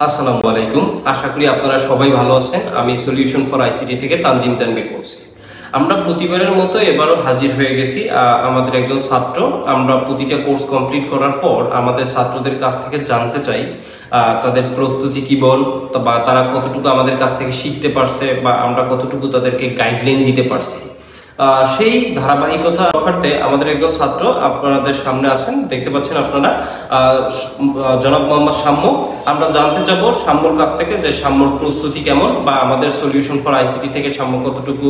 আসসালামু আলাইকুম। আশা করি আপনারা সবাই ভালো আছেন। আমি সলিউশন ফর আইসিটি থেকে তানজিম তানভীর বলছি। আমরা প্রতিবারের মতো এবারও হাজির হয়ে গেছি। আমাদের একজন ছাত্র, আমরা প্রতিটা কোর্স কমপ্লিট করার পর আমাদের ছাত্রদের কাছ থেকে জানতে চাই তাদের প্রস্তুতি কি বল, বা তারা কতটুকু আমাদের কাছ থেকে শিখতে পারছে, বা আমরা কতটুকু তাদেরকে গাইডলাইন দিতে পারছি। সেই ধারাবাহিকতা রক্ষার্থে আমাদের একজন ছাত্র আপনাদের সামনে আছেন, দেখতে পাচ্ছেন আপনারা, জনাব মোহাম্মদ সাম্য। আমরা জানতে যাব সাম্যর কাছ থেকে যে সাম্যর প্রস্তুতি কেমন, বা আমাদের সলিউশন ফর আইসিটি থেকে সাম্য কতটুকু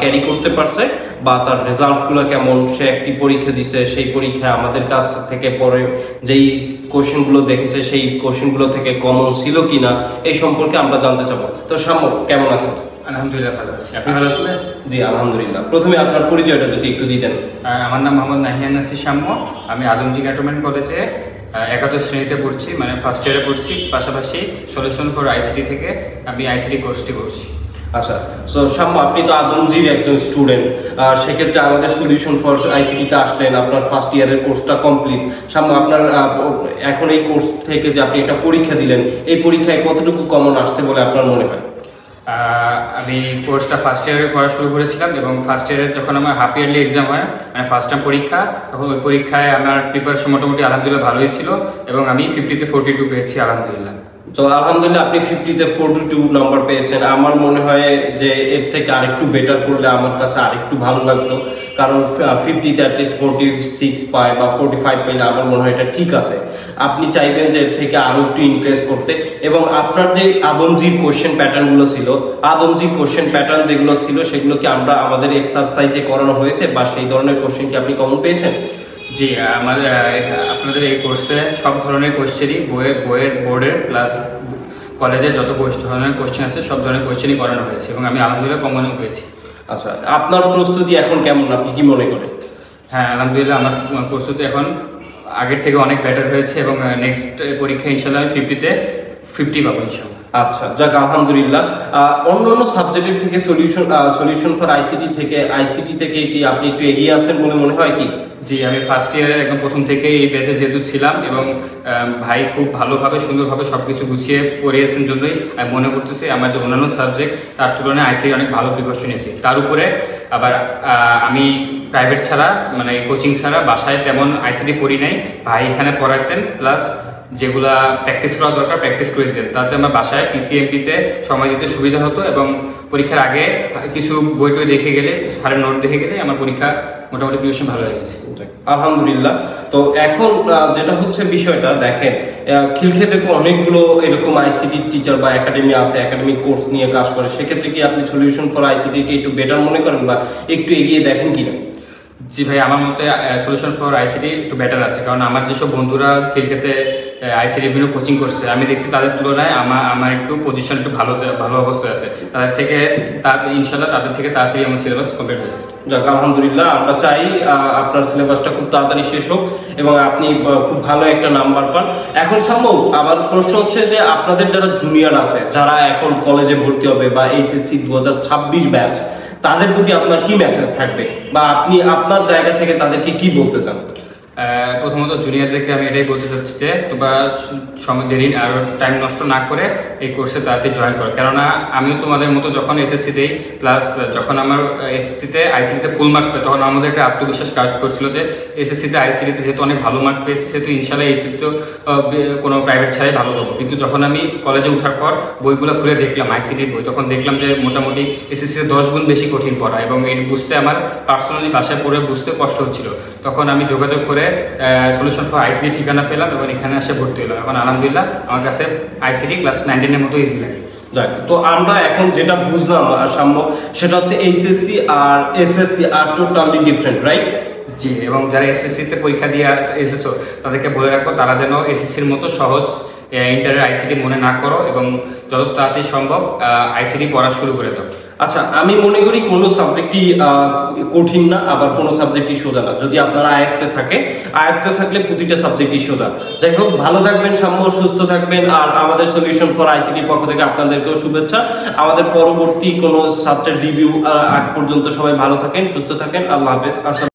ক্যারি করতে পারছে, বা তার রেজাল্টগুলো কেমন। সে একটি পরীক্ষা দিছে, সেই পরীক্ষায় আমাদের কাছ থেকে পরে যেই কোশ্চেনগুলো দেখেছে সেই কোশ্চেনগুলো থেকে কমন ছিল কিনা, এই সম্পর্কে আমরা জানতে চাবো। তো সাম্য, কেমন আছেন? আলহামদুলিল্লাহ ভালো আছি। আপনি ভালো আছেন? জি আলহামদুলিল্লাহ। প্রথমে আপনার পরিচয়টা যদি একটু দিতেন। আমার নাম মোহাম্মদ নাহিয়ান নাসির সাম্য। আমি আদমজি ক্যান্টনমেন্ট কলেজে একাদশ শ্রেণীতে পড়ছি, মানে ফার্স্ট ইয়ারে পড়ছি। পাশাপাশি সলিউশন ফর আইসিটি থেকে আমি আইসিটি কোর্সটি করছি। আচ্ছা, সো সাম্য, আপনি তো আদমজির একজন স্টুডেন্ট, সেক্ষেত্রে আমাদের সলিউশন ফর আইসিটিতে আসলেন, আপনার ফার্স্ট ইয়ারের কোর্সটা কমপ্লিট। সাম্য, আপনার এখন এই কোর্স থেকে যে আপনি একটা পরীক্ষা দিলেন, এই পরীক্ষায় কতটুকু কমন আসছে বলে আপনার মনে হয়? আমি কোর্সটা ফার্স্ট ইয়ারে করা শুরু করেছিলাম, এবং ফার্স্ট ইয়ারের যখন আমার হাফ ইয়ারলি এক্সাম হয়, মানে ফার্স্ট টার্ম পরীক্ষা, তখন ওই পরীক্ষায় আমার প্রিপারেশন মোটামুটি আলহামদুলিল্লাহ ভালোই ছিল, এবং আমি 50-তে 42 পেয়েছি আলহামদুলিল্লাহ। তো আলহামদুলিল্লাহ, আপনি 50-তে 42 নাম্বার পেয়েছেন। আমার মনে হয় যে এর থেকে আরেকটু বেটার করলে আমার কাছে আরেকটু ভালো লাগতো, কারণ 50-তে অ্যাটলিস্ট 46 পায় বা 45 পেলে আমার মনে হয় এটা ঠিক আছে। আপনি চাইবেন যে এর থেকে আরও একটু ইনক্রিজ করতে, এবং আপনার যে আদমজির কোশ্চেন প্যাটার্নগুলো ছিল, আদমজির কোশ্চেন প্যাটার্ন যেগুলো ছিল সেগুলোকে আমরা আমাদের এক্সারসাইজে করানো হয়েছে, বা সেই ধরনের কোশ্চেন কি আপনি কমন পেয়েছেন? জি, আমাদের আপনাদের এই কোর্সে সব ধরনের কোশ্চেনই বোর্ডের প্লাস কলেজের যত ধরনের কোশ্চেন আছে সব ধরনের কোশ্চেনই করানো হয়েছে, এবং আমি আলহামদুলিল্লাহ কমনও পেয়েছি। আচ্ছা, আপনার প্রস্তুতি এখন কেমন, আপনি কি মনে করেন? হ্যাঁ, আলহামদুলিল্লাহ আমার প্রস্তুতি এখন আগের থেকে অনেক বেটার হয়েছে, এবং নেক্সট পরীক্ষা ইনশাল্লাহ আমি 50-তে 50 পাবো ইনশাল্লাহ। আচ্ছা, যাক আলহামদুলিল্লাহ। অন্য সাবজেক্টের থেকে সলিউশন ফর আইসিটি থেকে কি আপনি একটু এগিয়ে আছেন বলে মনে হয় কি? জি, আমি ফার্স্ট ইয়ারের একদম প্রথম থেকেই এই ব্যাচে যেহেতু ছিলাম, এবং ভাই খুব ভালোভাবে সুন্দরভাবে সব কিছু গুছিয়ে পড়িয়েছেন জন্যই আমি মনে করতেছি আমার যে অন্যান্য সাবজেক্ট তার তুলনায় আইসিটি অনেক ভালো প্রিপারেশন নিয়েছি। তার উপরে আবার আমি প্রাইভেট ছাড়া, মানে কোচিং ছাড়া বাসায় তেমন আইসিটি পড়ি নাই। ভাই এখানে পড়াতেন, প্লাস যেগুলা প্র্যাকটিস করা দরকার প্র্যাকটিস করে দিতেন, তাতে আমার বাসায় পিসিএমপিতে সময় দিতে সুবিধা হতো, এবং পরীক্ষার আগে কিছু বই টই দেখে গেলে, স্যারের নোট দেখে গেলে আমার পরীক্ষা মোটামুটি প্রিপারেশন ভালো লেগেছে আলহামদুলিল্লাহ। তো এখন যেটা হচ্ছে বিষয়টা দেখেন, খিলক্ষেতে তো অনেকগুলো এরকম আইসিটি টিচার বা একাডেমি আছে, একাডেমিক কোর্স নিয়ে কাজ করে। সেক্ষেত্রে কি আপনি সলিউশন ফর আইসিটিকে একটু বেটার মনে করেন, বা একটু এগিয়ে দেখেন কিনা? জি ভাই, আমার মতে সলিউশন ফর আইসিটি একটু বেটার আছে, কারণ আমার যেসব বন্ধুরা খিলক্ষেতে আইসিটি বিভিন্ন কোচিং করছে আমি দেখছি তাদের তুলনায় আমার একটু পজিশন একটু ভালো অবস্থায় আছে। তাদের থেকে ইনশাল্লাহ তাদের থেকে তাড়াতাড়ি আমার সিলেবাস কমপ্লিট হয়ে যাবে। যাক আলহামদুলিল্লাহ, আমরা চাই আপনার সিলেবাসটা খুব তাড়াতাড়ি শেষ হোক এবং আপনি খুব ভালো একটা নাম্বার পান। এখন সম্ভব আমার প্রশ্ন হচ্ছে যে আপনাদের যারা জুনিয়র আছে, যারা এখন কলেজে ভর্তি হবে, বা এইচএসসি 2026 ব্যাচ, তাদের প্রতি আপনার কি মেসেজ থাকবে, বা আপনি আপনার জায়গা থেকে তাদেরকে কি বলতে চান? প্রথমত জুনিয়রদেরকে আমি এটাই বলতে চাচ্ছি যে তোমরা সময় দেরি আর টাইম নষ্ট না করে এই কোর্সে তাড়াতাড়ি জয়েন করো, কেননা আমিও তোমাদের মতো যখন এসএসসি দেই, প্লাস যখন আমার এসএসসিতে আইসিটিতে ফুল মার্কস পাই, তখন আমাদের একটা আত্মবিশ্বাস কাজ করছিল যে এসএসসিতে আইসিটিতে যেহেতু অনেক ভালো মার্ক পেয়েছি, সেহেতু ইনশাল্লাহ এসএসসিতেও কোনো প্রাইভেট ছাড়াই ভালো পাবো। কিন্তু যখন আমি কলেজে ওঠার পর বইগুলো খুলে দেখলাম আইসিটির বই, তখন দেখলাম যে মোটামুটি এসএসসিতে 10 গুণ বেশি কঠিন পড়া, এবং এই বুঝতে আমার পার্সোনালি বাসায় পড়ে বুঝতে কষ্ট হচ্ছিল। তখন আমি যোগাযোগ করে সলিউশন ফর আইসিটি ঠিকানা পেলাম, এবং এখানে এসে ভর্তি হলাম। এখন আলহামদুলিল্লাহ আমার কাছে আইসিটি ক্লাস 19-এর মতো ইজি লাগে। যাক, তো আমরা এখন যেটা বুঝলাম সাম্য, সেটা হচ্ছে এইচএসসি আর এসএসসি আর টোটালি ডিফারেন্ট, রাইট? জি, এবং যারা এসএসসিতে পরীক্ষা দিয়ে এসেছো তাদেরকে বলে রাখবো তারা যেন এসএসসির মতো সহজ ইন্টারের আইসিটি মনে না করো, এবং যত তাড়াতাড়ি সম্ভব আইসিটি পড়া শুরু করে দাও। আচ্ছা, আমি মনে করি কোনো সাবজেক্টই কঠিন না, আবার কোনো সাবজেক্টই সোজা না। যদি আপনারা আয়ত্তে থাকলে প্রতিটা সাবজেক্টই সোজা। যাই হোক, ভালো থাকবেন সাম্য, সুস্থ থাকবেন। আর আমাদের সলিউশন ফর আইসিটির পক্ষ থেকে আপনাদেরকেও শুভেচ্ছা। আমাদের পরবর্তী কোনো সাবজেক্ট রিভিউ আগ পর্যন্ত সবাই ভালো থাকেন, সুস্থ থাকেন। আল্লাহ হাফেজ।